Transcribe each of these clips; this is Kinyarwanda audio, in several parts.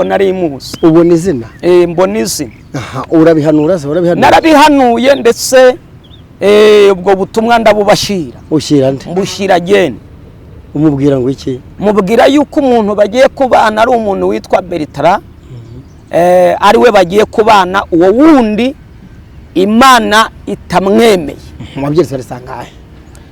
nari muzi ubona izina mbona izina urabihanura se narabihanuye ndetse ubwo butumwa ndabubashira ushyira nde mbushira gene umubwira ngo iki mubwira yuko umuntu bagiye kubana ari umuntu witwa Bertrand ari we bagiye kubana uwo wundi Imana itamwemeye mwabyeretse risangahe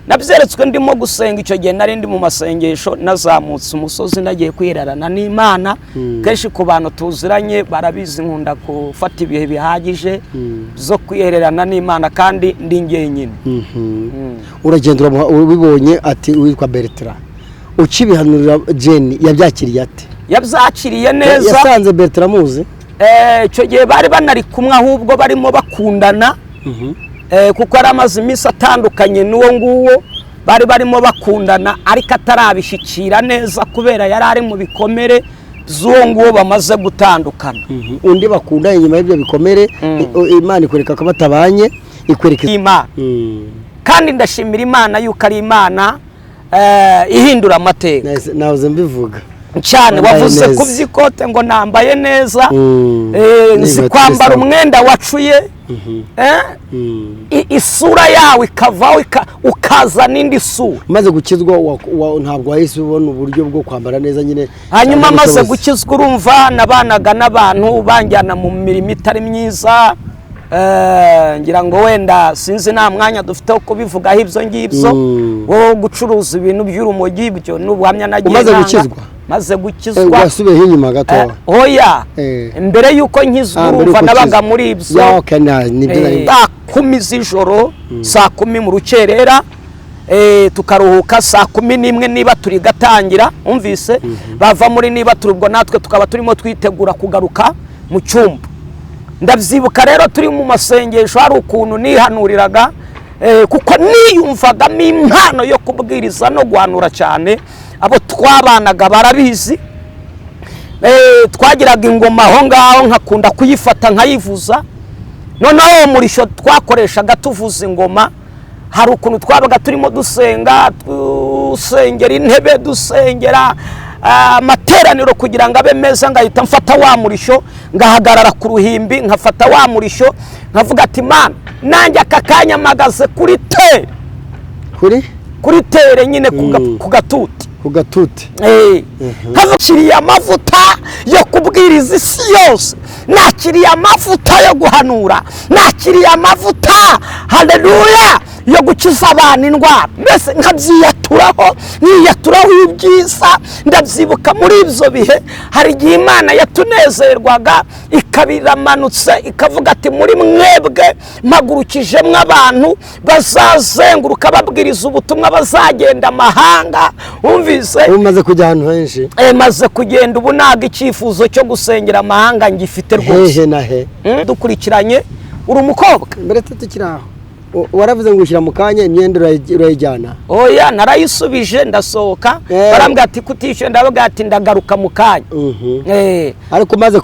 nabyeretswe ndimo gusenga icyo gihe nari ndi mu masengesho nazamutse umusozi nagiye kwirarana n'Imana kenshi ku bantu tuziranye barabizi nkunda gufata ibihe bihagije zo kwihererana n'Imana kandi ndi ngenyine uragendera ubibonye ati witwa Bertrand ukibihanurira Jane yabyakiriye ate yabyakiriye neza yasanze Bertrand muzi icyo gihe bari banari kumwe ahubwo barimo bakundana kuko ari amazi iminsi atandukanye n'uwo nguwo bari barimo bakundana ariko atarabishikira neza kubera yari ari mu bikomere z'uwo nguwo bamaze gutandukana undi bakunda inyuma y'ibyo bikomere Imana ikwereka ko batabanye ikwereka Imana kandi ndashimira Imana yuko ari Imana ihindura amateka nahoze mbivuga cyane wavuze kubyikote ngo nambaye neza nzi kwambara umwenda wacuye isura yawe ikavaho ukaza n'indi sura maze gukizwa ntabwo wahise ubona uburyo bwo kwambara neza nyine hanyuma maze gukizwa urumva nabanaga n'abantu banjyana mu mirimo itari myiza ngira ngo wenda sinzi nta mwanya dufite wo kubivugaho ibyo ngibyo wo gucuruza ibintu by'urumogi ibyo n'ubuhamya nagiye nanga maze gukizwa wasubiye inyuma gato oya mbere yuko nkizwa urumva nabaga muri ibyo saa 10 z'ijoro saa 10 mu rukerera tukaruhuka saa 11 niba turi gatangira umvise bava muri niba turubwo natwe tukaba turimo twitegura kugaruka mu cyumba ndabyibuka rero turi mu masengesho hari ukuntu nihanuriraga kuko niyumvagamo impano yo kubwiriza no guhanura cyane abo twabanaga barabizi twagiraga ingoma aho ngaho nkakunda kuyifata nkayivuza noneho murisho twakoreshaga tuvuza ingoma hari ukuntu twabaga turimo dusengera intebe dusengera amateraniro kugira ngo abe meza ngahita mfata wa murisho ngahagarara ku ruhimbi nkafata wa murisho nkavuga ati Mana nanjye aka kanya mpagaze kuri tere nyine ku gatuti havukiriye amavuta yo kubwiriza isi yose nakiriye amavuta yo guhanura nakiriye amavuta haleluya yo gukiza abantu indwara mbese nkabyiyaturaho niyaturaho ibyiza ndabyibuka muri ibyo bihe hari igihe Imana yatunezerwaga ikabiramanutse ikavuga ati muri mwebwe mpagurukije mw'abantu bazazenguruka babwiriza ubutumwa bazagenda amahanga umvise umaze kujya ahantu henshi maze kugenda ubu ntago icyifuzo cyo gusengera amahanga ngifite rwose hehe na he dukurikiranye uri umukobwa mbere tukiraho waravuze ngo ushyira mu kanya imyenda urayijyana oya narayisubije ndasohoka barambwira ati kutishyura ndavuga ati ndagaruka mu kanya ariko maze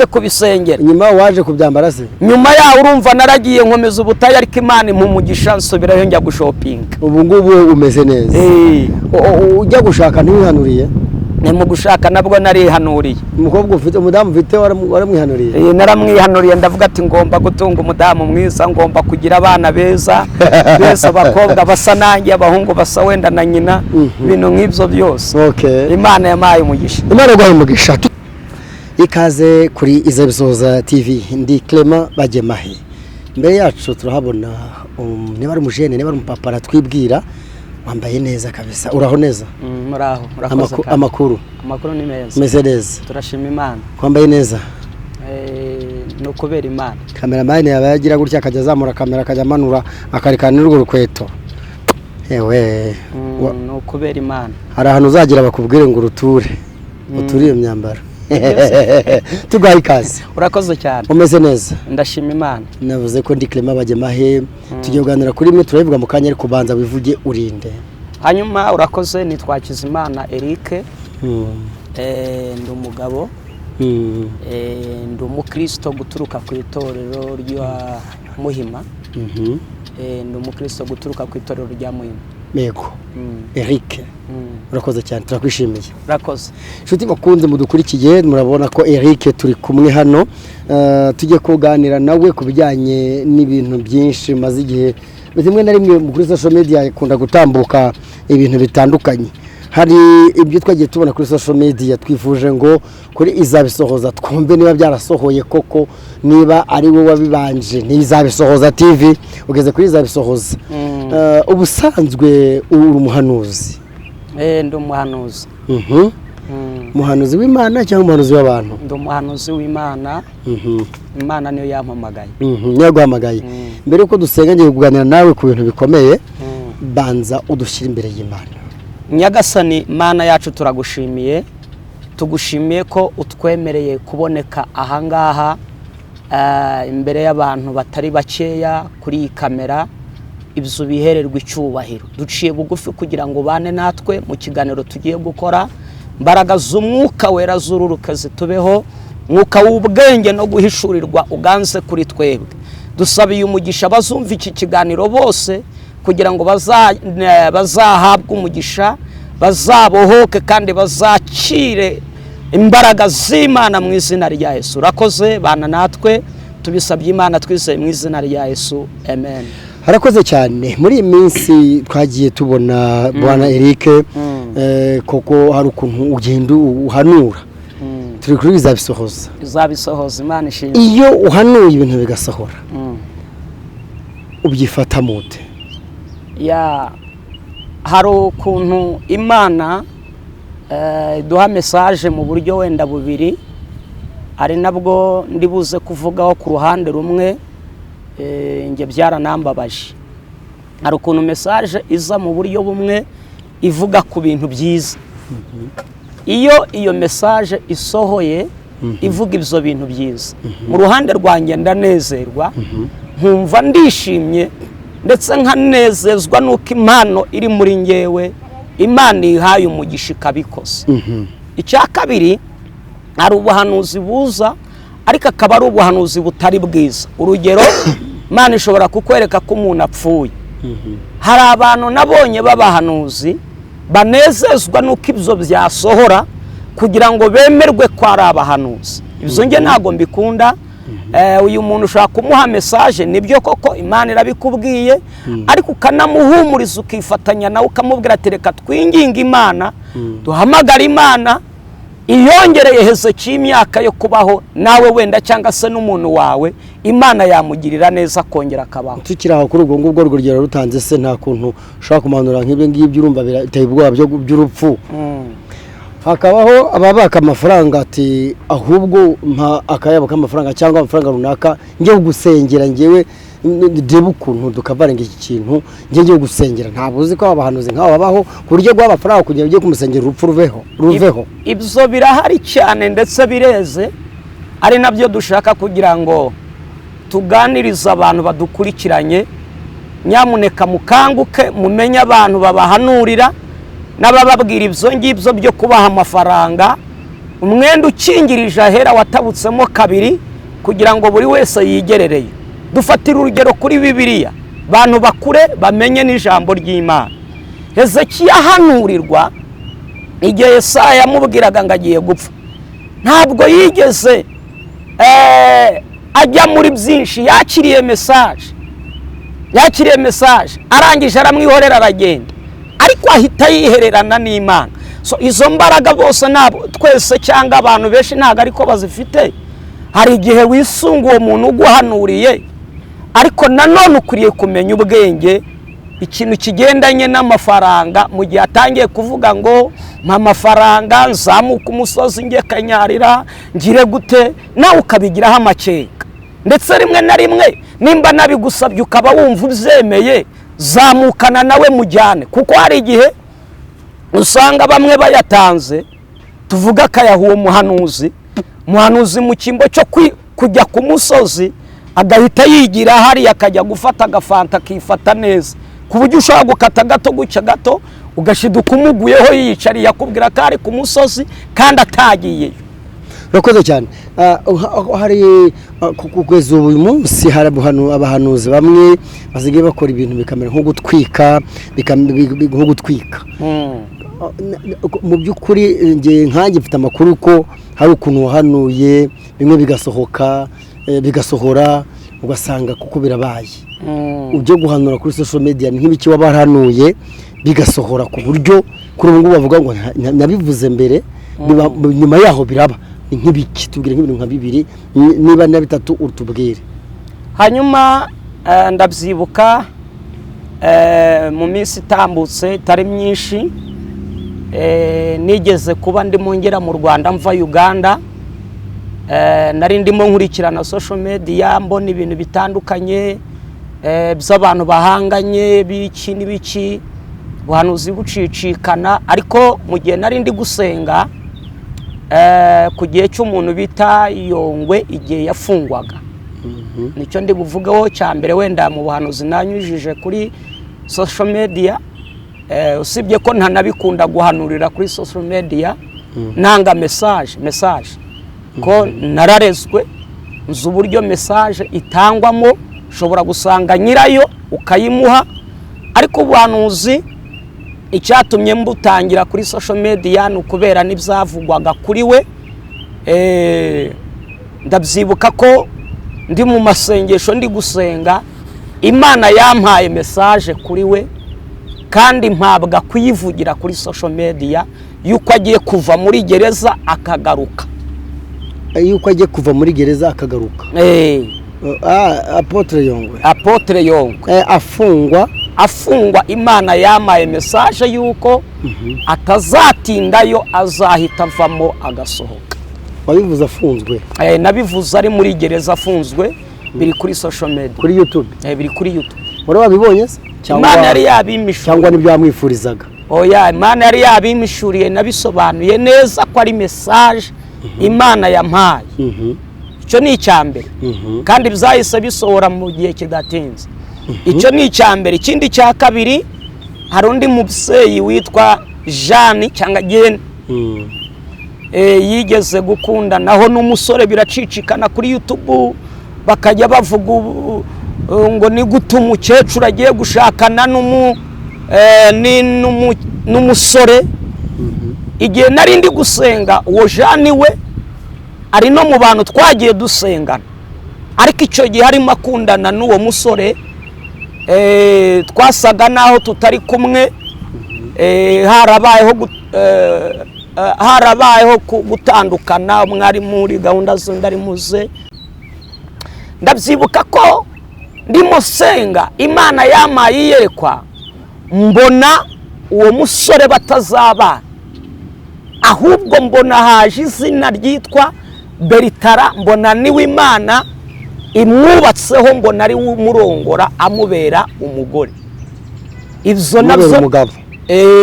kubisengera nyuma waje kubyambara se nyuma yaho urumva naragiye nkomeza ubutayi ariko Imana impumugisha nsubirayo njya gushopinga ubu ngubu umeze neza ujya gushaka ntiwihanuriye mu gushaka nabwo narihanuriye umukobwa ufite umudamu ufite waramwihanuriye naramwihanuriye ndavuga ati ngomba gutunga umudamu mwiza ngomba kugira abana beza bese abakobwa basa nanjye abahungu basa wenda na nyina ibintu nk'ibyo byose Imana yamaye umugisha Imana yaguhaye umugisha ikaze kuri Izabisoza TV ndi Clement Bagemahe mbere yacu turahabona niba ari umujene niba ari umupapa twibwira wambaye neza kabisa uraho neza muraho amakuru ni meza meze neza turashima Imana kwambaye neza no kubera Imana cameraman yaba yagira gutya akajya azamura kamera akajya amanura akarikana n'urwo rukweto yewe no kubera Imana hari ahantu uzagira bakubwire ngo uruture iyo myambaro tugaye ikaze urakoze cyane umeze neza ndashima Imana navuze ko ndi Clement Bagemahe tugiye kuganira kuri imwe turabivuga mu kanya ariko banza wivuge urinde hanyuma urakoze nitwakiza Imana Eric ndi umugabo ndi umukristo guturuka ku itorero rya Muhima ndi umukristo guturuka ku itorero rya Muhima yego Eric urakoze cyane turakwishimiye. Urakoze. Inshuti bakunze mudukurikiye murabona ko Eric turi kumwe hano tujye kuganira nawe ku bijyanye n'ibintu byinshi maze igihe bimwe na rimwe kuri social media ikunda gutambuka ibintu bitandukanye. Hari ibyo twagiye tubona kuri social media twifuje ngo kuri izabisohoza twumve niba byarasohoye koko, niba ari wowe wabibanje ni izabisohoza TV ugeze kuri izabisohoza. Ubusanzwe uri umuhanuzi? Ndi umuhanuzi. Umuhanuzi w'Imana cyangwa umuhanuzi w'abantu? Ndi umuhanuzi w'Imana. Imana niyo yampamagaye. Niyo yaguhamagaye. Mbere yuko dusenga ngiye kuganira nawe ku bintu bikomeye, banza udushyira imbere y'Imana. Nyagasani Mana yacu turagushimiye, tugushimiye ko utwemereye kuboneka ahangaha imbere y'abantu batari bakeya kuri iyi kamera. Ibyo bihererwa icyubahiro, duciye bugufi kugira ngo bane natwe mu kiganiro tugiye gukora. Mbaraga z'umwuka wera zururuka zitubeho, mwuka w'ubwenge no guhishurirwa uganze kuri twebwe. Dusabiye umugisha bazumva iki kiganiro bose kugira ngo bazahabwe umugisha, bazabohoke kandi bazakire imbaraga z'Imana mu izina rya Yesu. Urakoze bana natwe tubisabye Imana twizeye mu izina rya Yesu, amen. Harakoze cyane. Muri iyi minsi twagiye tubona Bwana Eric koko hari ukuntu ugenda uhanura, turi kuri izabisohoza. Izabisohoza Imana ishimwe. Iyo uhanuye ibintu bigasohora ubyifata mute? Hari ukuntu Imana duha message mu buryo wenda bubiri, ari nabwo ndibuze kuvugaho ku ruhande rumwe. Nge byaranambabaje. Hari ukuntu message iza mu buryo bumwe ivuga ku bintu byiza. Iyo message isohoye ivuga ibyo bintu byiza, mu ruhande rwanjye ndanezerwa, nkumva ndishimye ndetse nkanezezwa nuko impano iri muri ngewe Imana ihaye umugisha ikabikoze. Icya kabiri, hari ubuhanuzi buza ariko akaba ari ubuhanuzi butari bwiza. Urugero, Imana ishobora kukwereka ko umuntu apfuye. Hari abantu nabonye b'abahanuzi banezezwa nuko ibyo byasohora kugira ngo bemerwe ko ari abahanuzi. Ibyo nge ntabwo mbikunda. Uyu muntu ushaka kumuha message nibyo koko Imana irabikubwiye, ariko ukanamuhumuriza ukifatanya nawe ukamubwira ati reka twinginga Imana, duhamagara Imana iyongereye Hezekiya imyaka yo kubaho, nawe wenda cyangwa se n'umuntu wawe Imana yamugirira neza kongera akabaho. Tukiraho kuri ubwo ngubwo rugero rutanze se nta kuntu ushaka kumanura nk'ibyo ngibyo urumva birateye ubwoba by'urupfu. Hakabaho ababaka amafaranga ati ahubwo mpa akayabo k'amafaranga cyangwa amafaranga runaka ngiye gusengera ngewe ndebe ukuntu dukavaranga iki kintu ngiye gusengera. Ntabwo uzi ko abahanuzi nk'abo babaho ku buryo bw'amafaranga kugira ngo ujye kumusengera urupfu ruveho. Ibyo birahari cyane ndetse bireze, ari nabyo dushaka kugira ngo tuganirize abantu badukurikiranye. Nyamuneka mukanguke mumenye abantu babahanurira n'abababwira ibyo ngibyo byo kubaha amafaranga. Umwenda ukingirije ahera watabutsemo kabiri kugira ngo buri wese yigerereye. Dufatira urugero kuri Bibiliya, bantu bakure bamenye n'ijambo ry'Imana. Hezekiya ahanurirwa igihe Yesaya yamubwiraga ngo agiye gupfa, ntabwo yigeze ajya muri byinshi. Yakiriye message arangije aramwihorera aragenda, ariko ahita yihererana n'Imana. So izo mbaraga bose nabo twese cyangwa abantu benshi ntago ariko bazifite. Hari igihe wisunga uwo muntu uguhanuriye, ariko nanone ukuriye kumenya ubwenge ikintu kigendanye n'amafaranga. Mu gihe atangiye kuvuga ngo mpa amafaranga nzamuka umusozi nge kanyarira ngire gute, nawe ukabigiraho amakeka. Ndetse rimwe na rimwe nimba nabigusabye ukaba wumva ubyemeye, zamukana nawe mujyane, kuko hari igihe usanga bamwe bayatanze tuvuga akayaha uwo muhanuzi mu cyimbo cyo kujya ku musozi agahita yigira hariya akajya gufata agafanta akifata neza, ku buryo ushobora gukata gato gucya gato ugashiduka umuguyeho yiyicariye akubwira ko ari ku musozi kandi atagiyeyo. Urakoze cyane. Hari kugeza ubu munsi hari abahanuzi bamwe basigaye bakora ibintu bikamera nko gutwika mu by'ukuri nkanjye mfite amakuru ko hari ukuntu wahanuye bimwe bigasohora ugasanga kuko birabaye ujye guhanura kuri social media ni nk'ibiki wabahanuye bigasohora ku buryo kuri ubu ngubu bavuga ngo nabivuze mbere nyuma yaho biraba ni nk'ibiki tubwire nk'ibintu nka bibiri niba na bitatu utubwire. Hanyuma ndabyibuka mu minsi itambutse itari myinshi nigeze kuba ndimo ngera mu Rwanda mva Uganda, nari ndimo nkurikirana social media mbona ibintu bitandukanye by'abantu bahanganye biki n'ibiki buhanuzi bucicikana, ariko mu gihe nari ndi gusenga ku gihe cy'umuntu bita Yongwe igihe yafungwaga. Nicyo ndi buvugaho cya mbere wenda mu buhanuzi nanyujije kuri social media, usibye ko ntanabikunda guhanurira kuri social media, nanga message ko nararezwe nzi uburyo message itangwamo, ushobora gusanga nyirayo ukayimuha, ariko ubuhanuzi icyatumye mbutangira kuri social media ni ukubera n'ibyavugwaga kuri we. Ndabyibuka ko ndi mu masengesho ndi gusenga, Imana yampaye message kuri we kandi mpabwa kuyivugira kuri social media yuko agiye kuva muri gereza akagaruka. Yuko agiye kuva muri gereza akagaruka. Apotre Yongwe afungwa Imana yampaye message yuko atazatindayo azahita avamo agasohoka. Wabivuze afunzwe? Nabivuze ari muri gereza afunzwe, biri kuri social media kuri YouTube. Biri kuri YouTube. Wari wabibonye se? Imana yari yabimishuriye cyangwa nibyo yamwifurizaga? Oya, Imana yari yabimishuriye, nabisobanuye neza ko ari message Imana yampaye. Icyo ni icyambere kandi bizahise bisohora mu gihe kidatinze. Icyo ni icyambere. Ikindi cya kabiri, hari undi mubyeyi witwa Jeanne cyangwa Jane yigeze gukunda naho n'umusore biracicikana kuri YouTube, bakajya bavuga ngo ni gute umukecuru agiye gushakana n'umusore. Igihe nari ndi gusenga, uwo Jeanne we ari no mu bantu twagiye dusengana, ariko icyo gihe harimo akundana n'uwo musore, twasaga naho tutari kumwe, harabayeho gutandukana, mwari muri gahunda z'indari muze. Ndabyibuka ko ndimo senga, Imana yampaye iyerekwa, mbona uwo musore batazabana, ahubwo mbona haje izina ryitwa Beritara, mbona niwe Imana imwubatseho, mbona ari umurongora amubera umugore. Ibyo nabyo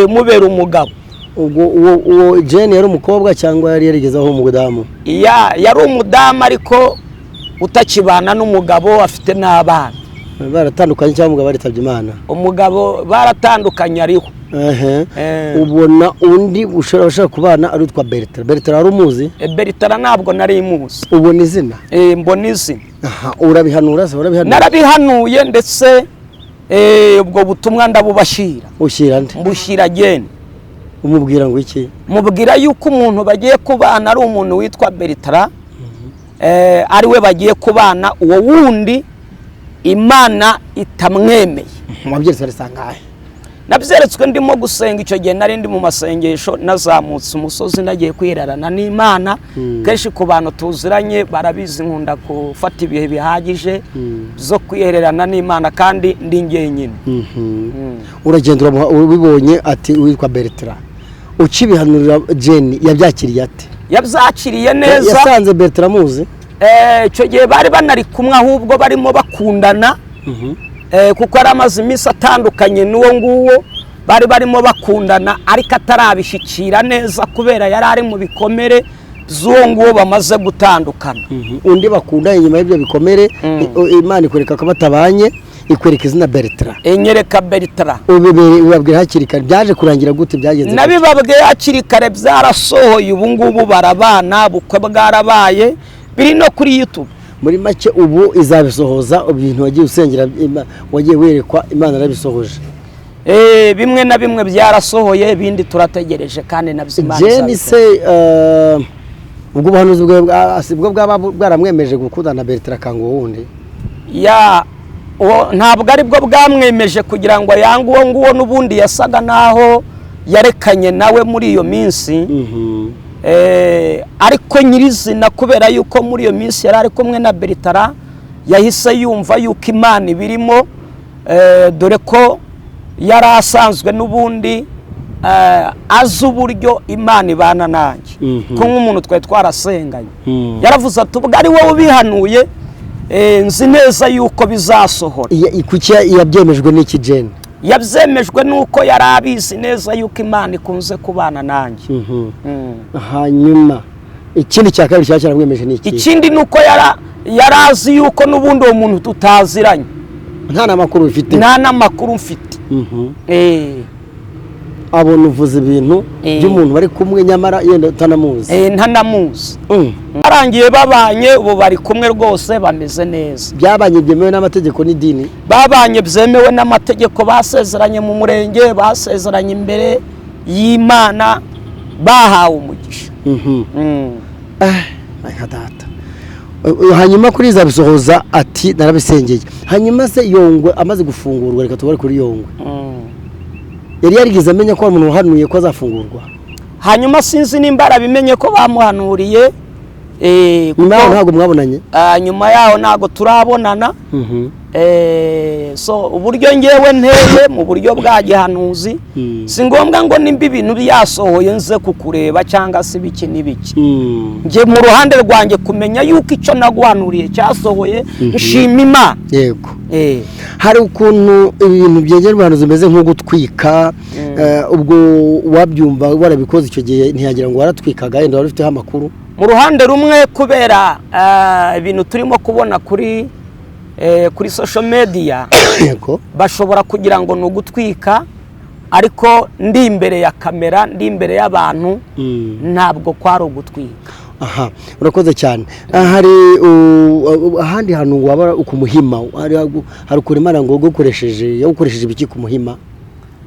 mubera umugabo. Uwo Jane yari umukobwa cyangwa yari yarigezaho umudamu? Yari umudamu ariko utakibana n'umugabo, afite n'abana. Baratandukanye cyangwa umugabo aritabye Imana? Umugabo baratandukanye ariho. Ubona undi ushaka kubana ari utwa Beritara. Beritara ari umuzi? Beritara ntabwo nari muzi. Ubona izina? Mbona izina. Urabihanura se? Narabihanuye ndetse ubwo butumwa ndabubashira. Ushyira nde? Mbushyira Jane. Umubwira ngo iki? Mubwira yuko umuntu bagiye kubana ari umuntu witwa Beritara, ari we bagiye kubana, uwo wundi Imana itamwemeye. Mwabyeretse risangahe? Nabyeretswe ndimo gusenga. Icyo gihe nari ndi mu masengesho, nazamutse umusozi nagiye kwirarana n'Imana. Kenshi ku bantu tuziranye barabizi nkunda gufata ibihe bihagije zo kwihererana n'Imana kandi ndi ngenyine. Uragenda ubibonye ati witwa Beritara, ukibihanurira Jane yabyakiriye ate? Yabyakiriye neza. Yasanze Beritara muzi? Icyo gihe bari banari kumwe, ahubwo barimo bakundana, kuko ari amaze iminsi atandukanye n'uwo nguwo, bari barimo bakundana ariko atarabishyikira neza kubera yari ari mu bikomere by'uwo nguwo bamaze gutandukana. Undi bakundanye nyuma y'ibyo bikomere, Imana ikwereka ko batabanye, ikwereka izina Beritara. Enyereka Beritara. Ubabwira hakiri kare, byaje kurangira gute? Byagenze nabibabwiye hakiri kare, byarasohoye, ubu ngubu barabana, bukwe bwarabaye, biri no kuri YouTube. Muri make ubu izabisohoza ibintu wagiye usengera, wagiye werekwa Imana arabisohoje. bimwe na bimwe byarasohoye ibindi turategereje kandi nabyimana Jeni se ubwo buhanuzi bwo bwaramwemeje gukundana na Bertrand Kango wundi ntabwo ari bwo bwamwemeje kugira ngo yange uwo nguwo n'ubundi yasaga naho yarekanye nawe muri iyo minsi ariko nyirizina kubera yuko muri iyo minsi yari ari kumwe na Bertrand yahise yumva yuko Imana ibirimo dore ko yari asanzwe n'ubundi azi uburyo Imana ibana nanjye ko nk'umuntu twari twarasenganye yaravuze ati ubwo ari wowe ubihanuye nzi neza yuko bizasohora. Kuki yabyemejwe n'iki Jeni? Yabyemejwe nuko yari abizi neza yuko Imana ikunze kubana nanjye. Hanyuma ikindi cya kabiri cyaramwemeje n'iki? Ikindi nuko yari azi yuko n'ubundi uwo muntu tutaziranye. Nta namakuru ufite? Nta namakuru mfite. Abona uvuze ibintu by'umuntu bari kumwe nyamara yenda utanamuzi. Ntanamuzi. Barangiye babanye ubu bari kumwe rwose bameze neza. Byabanye byemewe n'amategeko n'idini? Babanye byemewe n'amategeko, basezeranye mu murenge, basezeranye imbere y'Imana, bahawe umugisha. Hanyuma kuri za bisohoza ati narabisengeye. Hanyuma se Yongwe amaze gufungurwa, reka tubare kuri Yongwe. Yari yarigeze amenya ko umuntu wahanuye ko azafungurwa? Hanyuma sinzi nimba arabimenye ko bamuhanuriye. Nyuma yaho ntabwo mwabonanye? Nyuma yaho ntabwo turabonana. So uburyo ngewe nteye mu buryo bwa gihanuzi si ngombwa ngo nimba ibintu byasohoye nze kukureba cyangwa se biki n'ibiki. Nge mu ruhande rwanjye kumenya yuko icyo naguhanuriye cyasohoye nshima Imana. Yego. Hari ukuntu ibintu byegera abantu zimeze nko gutwika, ubwo wabyumva warabikoze icyo gihe ntiyagira ngo waratwikaga yenda wari ufiteho amakuru? Mu ruhande rumwe kubera ibintu turimo kubona kuri social media bashobora kugira ngo no gutwika, ariko ndi imbere ya kamera, ndi imbere y'abantu, ntabwo kwari ugutwika. Aha, urakoze cyane. Hari ahandi hantu waba ukumuhima, hari ukuremana ngo gukoresheje ibiki ku muhima?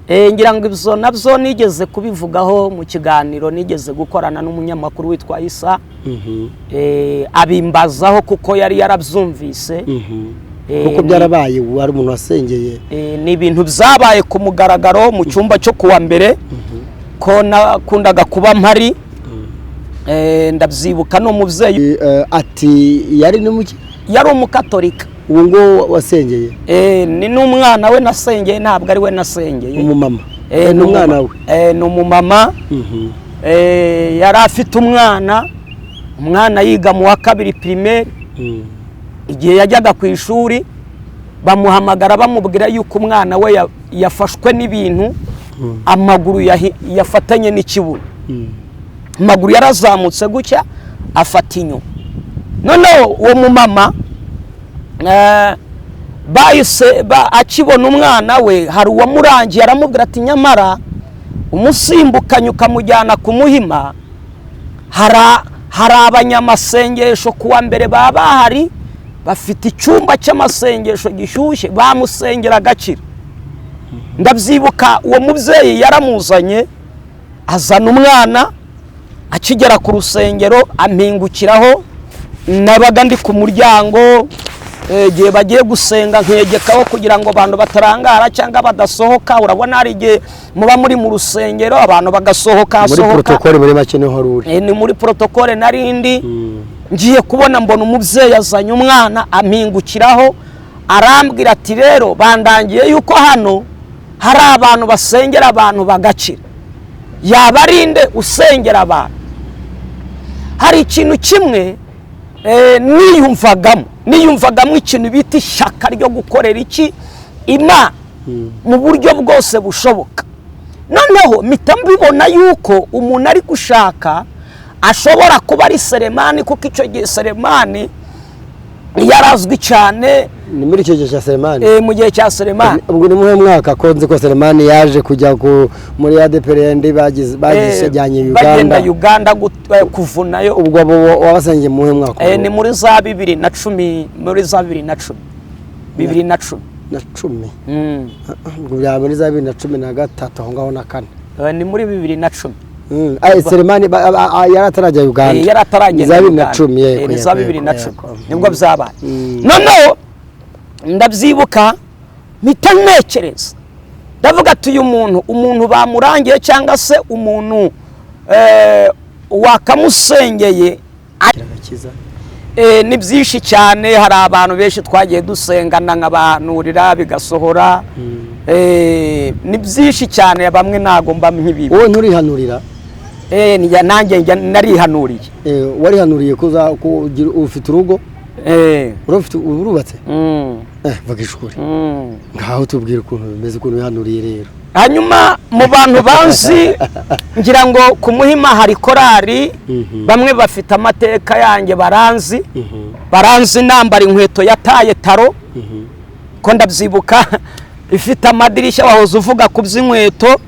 Ngira ngo ibyo nabyo nigeze kubivugaho mu kiganiro nigeze gukorana n'umunyamakuru witwa Isa, abimbazaho kuko yari yarabyumvise. Kuko byarabaye wari umuntu wasengeye. Ni ibintu byabaye ku mugaragaro mu cyumba cyo kuwa mbere, ko nakundaga kuba mpari. Ndabyibuka no muvyeyi ati yari n'umuki? Yari umukatolika. Uwo ngo wasengeye? Ni n'umwana we nasengeye, ntabwo ari we nasengeye. Umumama? N'umwana we? Ni umumama. Yari afite umwana yiga mu wa kabiri primaire. Igihe yajyaga ku ishuri bamuhamagara bamubwira yuko umwana we yafashwe n'ibintu, amaguru yafatanye n'ikibuno. Amaguru yarazamutse gutya afata inyuma. Noneho uwo mumama akibona umwana we, hari uwamurangiye aramubwira ati nyamara umusimbukanye ukamujyana ku muhima, hari abanyamasengesho kuwa mbere baba bahari bafite icyumba cy'amasengesho gishyushye, bamusengera agakira. Ndabyibuka uwo mubyeyi yaramuzanye, azana umwana, akigera ku rusengero ampingukiraho, nabaga ndi ku muryango, igihe bagiye gusenga nkegekaho kugira ngo abantu batarangara cyangwa badasohoka. Urabona hari igihe muba muri mu rusengero abantu bagasohoka. Muri protokole muri make niho ruri? Ni muri protokole narindi. Ngiye kubona mbona umubyeyi azanye umwana ampingukiraho, arambwira ati rero bandangiye yuko hano hari abantu basengera abantu bagakira, yabarinde usengera abantu. Hari ikintu kimwe niyumvagamo ikintu bita ishyaka ryo gukorera iki Imana mu buryo bwose bushoboka. Noneho mpita mbibona yuko umuntu ari gushaka ashobora kuba ari Selemani, kuko icyo gihe Selemani yarazwi cyane. Ni muri icyo gihe cya Selemani? Mu gihe cya Selemani. Ubwo ni muhe mwaka konzi ko Selemani yaje kujya muri ADPRND bagijyanye Uganda? Bagenda Uganda kuvunayo. Ubwo wabasengeye muhe mwaka? Ni muri za 2010, muri za 2010. ubwo byaba muri za 2013 aho ngaho na 4 ni muri 2010 Selemani yaratarajya Uganda yaratarajya za 2010 ni za 2010 nibwo byabaye noneho ndabyibuka mpita ntekereza ndavuga ati uyu umuntu bamurangiye cyangwa se umuntu wakamusengeye ni byinshi cyane hari abantu benshi twagiye dusengana nk'abanturira bigasohora ni byinshi cyane bamwe ntago mba nk'ibibi wowe nturihanurira nanjye narihanuriye warihanuriye kugira ufite urugo urubatse bagishukuri ngaho tubwire ukuntu bimeze ukuntu wihanuriye rero hanyuma mu bantu banzi ngira ngo ku Muhima hari korari bamwe bafite amateka yanjye baranzi nambara inkweto yataye taro ko ndabyibuka ifite amadirishya wahoze uvuga ku by'inkweto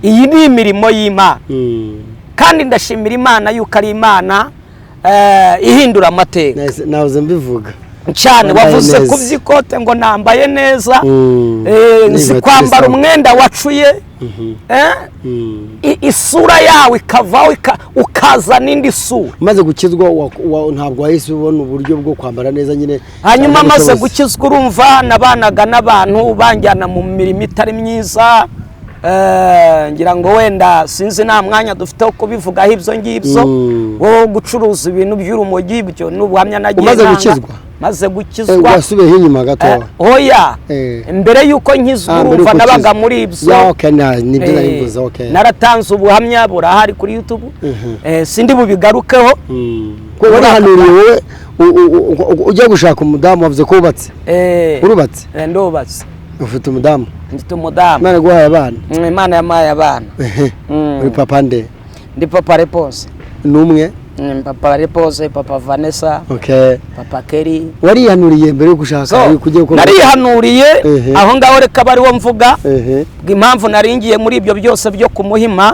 iyi ni imirimo y'Imana kandi ndashimira Imana yuko ari Imana ihindura amateka nahoze mbivuga cyane wavuze ku by'ikote ngo nambaye neza nzi kwambara umwenda wacuye isura yawe ikavaho ukaza n'indi sura maze gukizwa ntabwo wahise ubona uburyo bwo kwambara neza nyine hanyuma maze gukizwa urumva nabanaga n'abantu banjyana mu mirimo itari myiza ngira ngo wenda sinzi nta mwanya dufite wo kubivugaho ibyo ngibyo wo gucuruza ibintu by'urumogi ibyo n'ubuhamya nagiye maze gukizwa wasubiye inyuma gato oya mbere yuko nkizwa urumva nabaga muri ibyo naratanze ubuhamya burahari kuri YouTube sindi bubigarukeho warihanuriye wowe ujya gushaka umudamu wavuze ko ubatse urubatse ndubatse ufite umudamu mfite umudamu Imana guhaye abana Imana yamaye abana uri papa nde ndi papa Repose numwe papa Repose papa Vanessa papa Kelly warihanuriye mbere yo gushaka kujye ko narihanuriye aho ngaho reka bari wo mvuga impamvu naringiye muri ibyo byose byo ku Muhima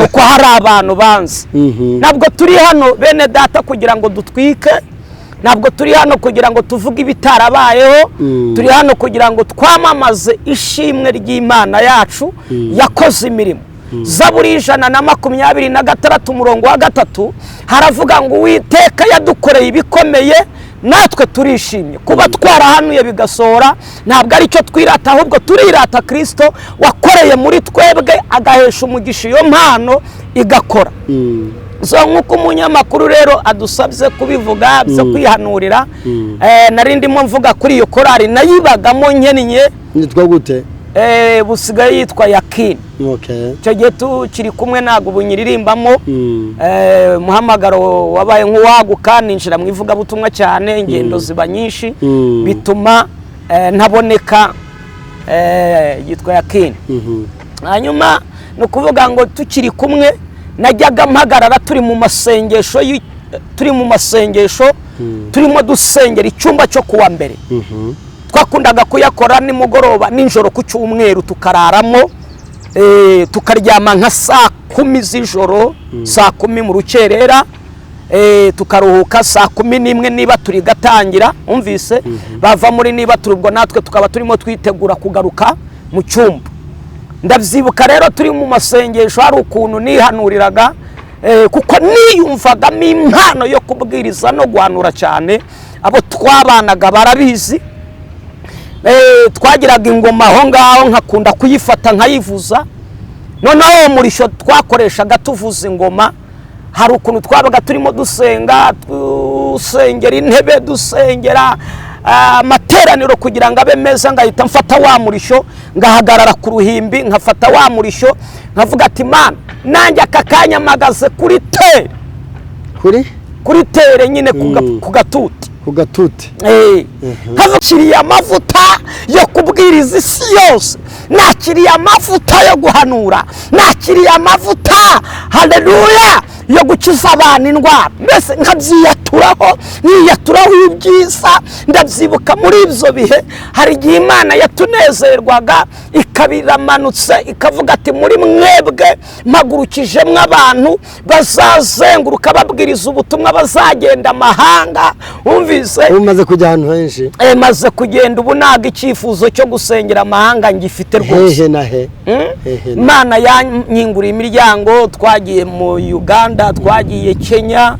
nuko hari abantu banzi nabwo turi hano bene data kugira ngo dutwike ntabwo turi hano kugira ngo tuvuge ibitarabayeho turi hano kugira ngo twamamaze ishimwe ry'Imana yacu yakoze imirimo Zaburi 126 umurongo wa 3 haravuga ngo Uwiteka yadukoreye ibikomeye natwe turishimye kuba twarahanuye bigasohora ntabwo ari cyo twirata ahubwo turirata Kristo wakoreye muri twebwe agahesha umugisha iyo mpano igakora nk'uko umunyamakuru rero adusabye kubivuga byo kwihanurira narindimo mvuga kuri iyo korari nayibagamo nkenye nitwa gute busigaye yitwa Yakini icyo gihe tukiri kumwe ntabwo bunyiririmbamo umuhamagaro wabaye nk'uwaguka ninjira mu ivugabutumwa cyane ingendo ziba nyinshi bituma ntaboneka yitwa Yakini hanyuma ni ukuvuga ngo tukiri kumwe najyaga mpagarara turi mu masengesho turimo dusengera icyumba cyo kuwa mbere twakundaga kuyakora nimugoroba ninjoro ku cyumweru tukararamo tukaryama nka saa 10 z'ijoro saa 10 mu rukerera tukaruhuka saa 11 niba turi gatangira umvise bava muri niba turi ubwo natwe tukaba turimo twitegura kugaruka mu cyumba ndabyibuka rero turi mu masengesho hari ukuntu nihanuriraga kuko niyumvagamo impano yo kubwiriza no guhanura cyane abo twabanaga barabizi twagiraga ingoma aho ngaho nkakunda kuyifata nkayivuza noneho murisho twakoreshaga tuvuza ingoma hari ukuntu twabaga turimo dusengera intebe dusengera amateraniro kugira ngo abe meza ngahita mfata wa murisho ngahagarara ku ruhimbi nkafata wa murisho nkavuga ati Mana nanjye akakanya magaze kuri tere nyine ku gatuti nkavukiriye amavuta yo kubwiriza isi yose nakiriye amavuta yo guhanura nakiriye amavuta haleluya yo gukiza abantu indwara mbese nkabyiyata niyaturaho ibyiza. Ndabyibuka muri ibyo bihe hari igihe Imana yatunezerwaga ikabiramanutse ikavuga ati muri mwebwe mpagurukijemwo abantu bazazenguruka babwiriza ubutumwa, bazagenda amahanga. Umvise umaze kujya ahantu henshi? Maze kugenda, ubu ntabwo icyifuzo cyo gusengera amahanga ngifite rwose. Hehe na he? Imana yanyinguriye imiryango, twagiye mu Uganda, twagiye Kenya,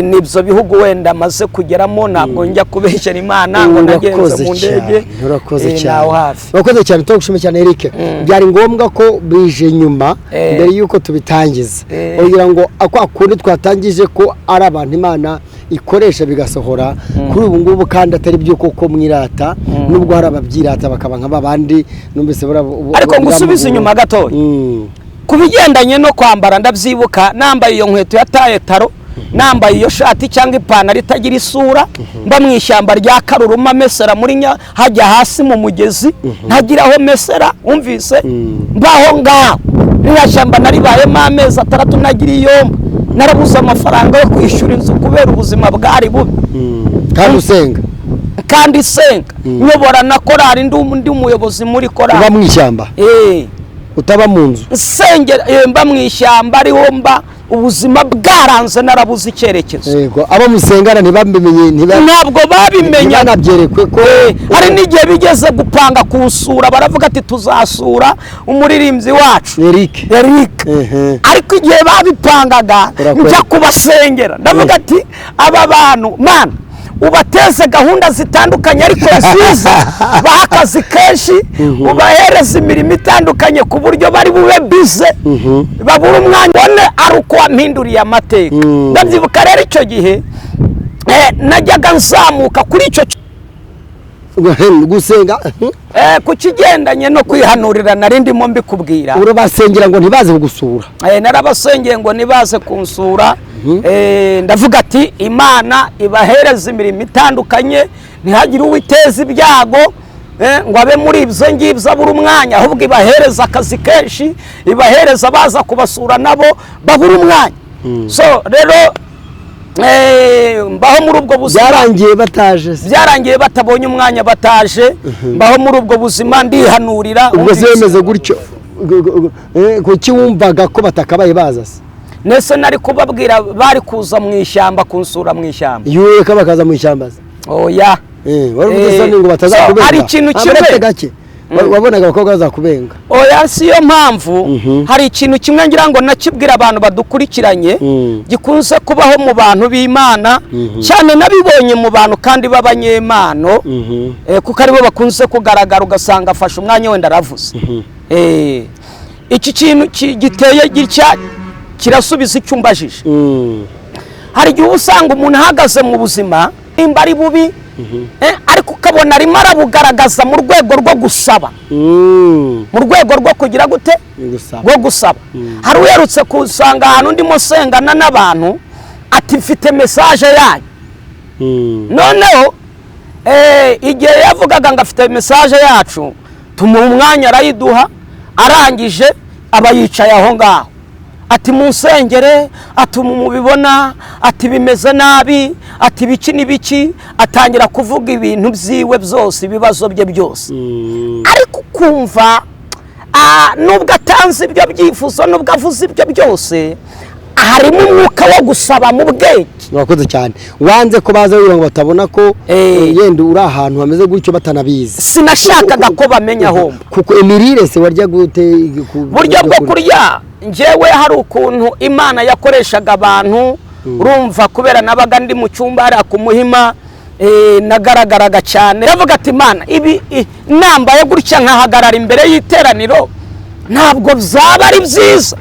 nibyo bihugu wenda maze kugeramo. Ntabwo njya kubeshyera Imana ngo nagenze mu ndege. Urakoze cyane, urakoze cyane, tugushimye cyane Eric. Byari ngombwa ko bije nyuma mbere yuko tubitangiza, kugira ngo akwa kundi twatangije ko ari abantu Imana ikoresha bigasohora kuri ubu ngubu, kandi atari byo koko mwirata, nubwo hari ababyirata bakaba nk'abandi. Numvise ariko ngusubize inyuma gato kubigendanye no kwambara. Ndabyibuka nambaye iyo nkweto ya taye taro, nambaye iyo shati cyangwa ipantaro itagira isura, mba mu ishyamba rya Karuruma mesera muri hajya hasi mu mugezi, ntagiraho mesera. Umvise mbaho ngaho rya shyamba naribayemo amezi 3 nagira iyomba, narabuze amafaranga yo kwishyura inzu kubera ubuzima bwari bubi. kandi senga nyobora na korari ndi umuyobozi muri korari. Uba mu ishyamba? Utaba mu nzu? Sengera mba mu ishyamba, ariho mba ubuzima bwaranze, narabuze icyerekezo. Yego, abo musengana ntibabimenye? Ntabwo babimenye, nabyerekwe ko hari n'igihe bigeze gupanga kusura, baravuga ati tuzasura umuririmbyi wacu Eric. Ariko igihe babipangaga njya kubasengera, ndavuga ati aba bantu Mana ubateze gahunda zitandukanye ariko nziza, baha akazi kenshi, ubahereza imirimo itandukanye ku buryo bari bube bize, babura umwanya bone ari uko wampinduriye amateka. Ndabyibuka rero icyo gihe najyaga nzamuka kuri icyo gusenga ku kigendanye no kwihanurira, nari ndimo mbikubwira. Urabasengera ngo ntibaze kugusura? Narabasengeye ngo nibaze kunsura. Ndavuga ati Imana ibahereza imirimo itandukanye, ntihagire uwiteza ibyago ngo abe muri ibyo ngibyo abura umwanya, ahubwo ibahereza akazi kenshi, ibahereza baza kubasura nabo babura umwanya. So rero mbaho muri ubwo buzima, byarangiye batabonye umwanya, bataje. Mbaho muri ubwo buzima ndihanurira. Ubwo zemeze gutyo kuki wumvaga ko batakabaye baza? Nese nari kubabwira bari kuza mu ishyamba kunsura mu ishyamba. Yuwe ka bakaza mu ishyamba? Oya, ngo batazakubenga. Hari ikintu kimwe wabonaga abakobwa bazakubenga? Oya, siyo mpamvu. Hari ikintu kimwe ngira ngo nakibwira abantu badukurikiranye, gikunze kubaho mu bantu b'Imana, cyane nabibonye mu bantu kandi b'abanyemano, kuko aribo bakunze kugaragara ugasanga afashe umwanya wenda aravuze. Iki kintu giteye gitya kirasubiza icyo umbajije. Hari igihe usanga umuntu ahagaze mu buzima nimba ari bubi, ariko ukabona arimo arabugaragaza mu rwego rwo gusaba, mu rwego rwo kugira gute, rwo gusaba. Hari uherutse kusanga ahantu ndimo sengana n'abantu ati mfite mesaje yanyu. Noneho igihe yavugaga ngo afite mesaje yacu, tumuha umwanya arayiduha, arangije aba yicaye aho ngaho ati munsengere, ati mubibona, ati bimeze nabi, ati biki n'ibiki, atangira kuvuga ibintu byiwe byose, ibibazo bye byose. Ariko kumva nubwo atanze ibyo byifuzo, nubwo avuze ibyo byose, harimo umwuka wo gusaba mu bwenge. Urakoze cyane. Wanze ko baza ngo batabona ko yenda uri ahantu hameze gutyo batanabizi? Sinashakaga ko bamenya aho. Kuko imirire se warya gute? Buryo bwo kurya njyewe hari ukuntu Imana yakoreshaga abantu. Urumva kubera nabaga ndi mu cyumba ari ku Muhima, nagaragaraga cyane. Yavuga ati Imana ibi nambaye gutya nkahagarara imbere y'iteraniro ntabwo byaba ari byiza.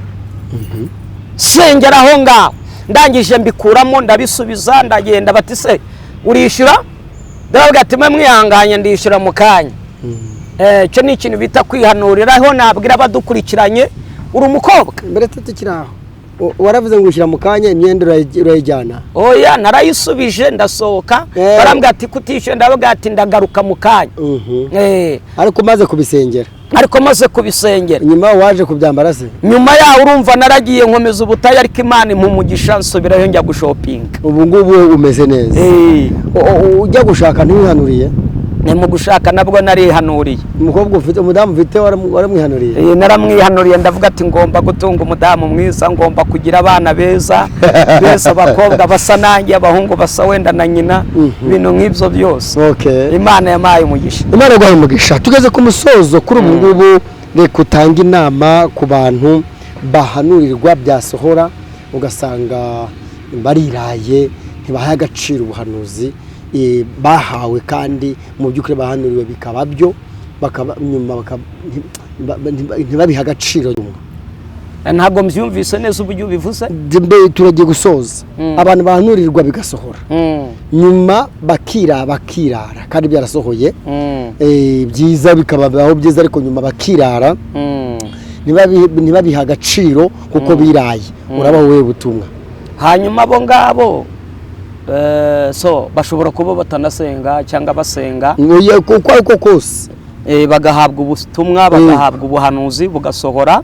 Sengera aho ngaho. Ndangije mbikuramo ndabisubiza, ndagenda bati se urishyura? Ndavuga ati mwe mwihanganye ndishyura mu kanya. Cyo ni ikintu bita kwihanuriraho. Nabwira abadukurikiranye uri umukobwa. Mbere tutikiraho waravuze ngo ushyira mu kanya imyenda urayijyana? Oya, narayisubije ndasohoka. Barambwira ati kutishyura, ndavuga ati ndagaruka mu kanya. Ariko maze kubisengera ariko maze kubisengera. Nyuma waje kubyambara se? Nyuma yaho urumva naragiye nkomeza ubutayu, ariko Imana impumugisha nsubirayo njya gushopinga. Ubu ngubu umeze neza. Ujya gushaka ntiwihanuriye? Mu gushaka nabwo narihanuriye. Umukobwa ufite, umudamu ufite waramwihanuriye? Naramwihanuriye, ndavuga ati ngomba gutunga umudamu mwiza, ngomba kugira abana beza beza, abakobwa basa nanjye, abahungu basa wenda na nyina, ibintu nk'ibyo byose. Imana yamaye umugisha. Imana yaguhaye umugisha. Tugeze ku musozo kuri ubu ngubu, reka utanga inama ku bantu bahanurirwa byasohora ugasanga bariraye, ntibahaye agaciro ubuhanuzi bahawe, kandi mu by'ukuri bahanuriwe bikaba byo, nyuma ntibabiha agaciro. Ntabwo mbyumvise neza uburyo ubivuze. Turagiye gusoza. Abantu bahanurirwa bigasohora, nyuma bakirara kandi byarasohoye, byiza bikabaho byiza, ariko nyuma bakirara, ntibabiha agaciro kuko biraye. Urabaho wowe butumwa? Hanyuma abo ngabo bashobora kuba batanasenga cyangwa basenga, kuko ariko kose bagahabwa ubutumwa, bagahabwa ubuhanuzi bugasohora.